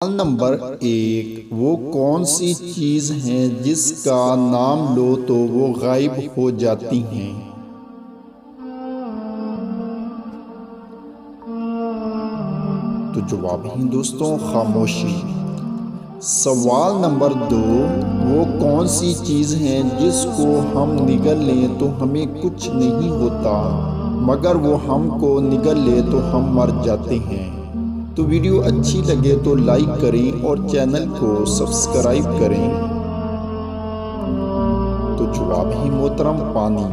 सवाल नंबर 1, वो कौन सी चीज़ है जिसका नाम लो तो वो गायब हो जाती हैं? तो जवाब है दोस्तों खामोशी। सवाल नंबर 2, वो कौन सी चीज़ है जिसको हम निगल लें तो हमें कुछ नहीं होता, मगर वो हमको निगल ले तो हम मर जाते हैं। तो वीडियो अच्छी लगे तो लाइक करें और चैनल को सब्सक्राइब करें। तो जवाब है मोहतरम पानी।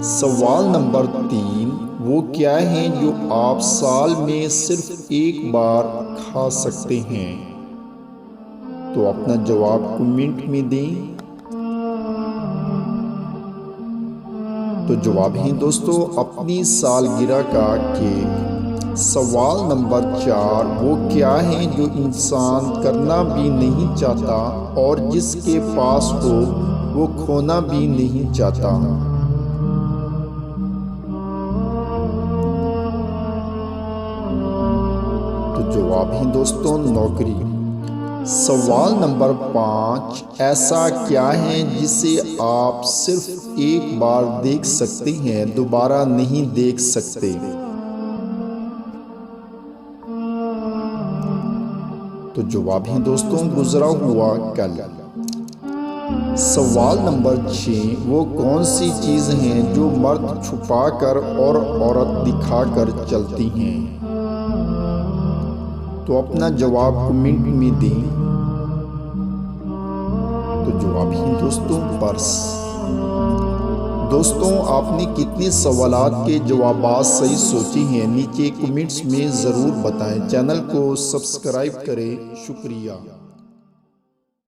सवाल नंबर 3, वो क्या है जो आप साल में सिर्फ एक बार खा सकते हैं? तो अपना जवाब कमेंट में दें। तो जवाब है दोस्तों अपनी सालगिरह का केक। सवाल नंबर 4, वो क्या है जो इंसान करना भी नहीं चाहता और जिसके पास हो वो खोना भी नहीं चाहता? तो जवाब है दोस्तों नौकरी। सवाल नंबर 5, ऐसा क्या है जिसे आप सिर्फ एक बार देख सकते हैं, दोबारा नहीं देख सकते? तो जवाब है दोस्तों गुजरा हुआ कल। सवाल नंबर 6, वो कौन सी चीज़ है जो मर्द छुपाकर और औरत दिखाकर चलती हैं? तो अपना जवाब कमेंट में दें। तो जवाब है दोस्तों पर्स। दोस्तों आपने कितने सवालात के जवाब सही सोचे हैं नीचे कमेंट्स में ज़रूर बताएं। चैनल को सब्सक्राइब करें। शुक्रिया।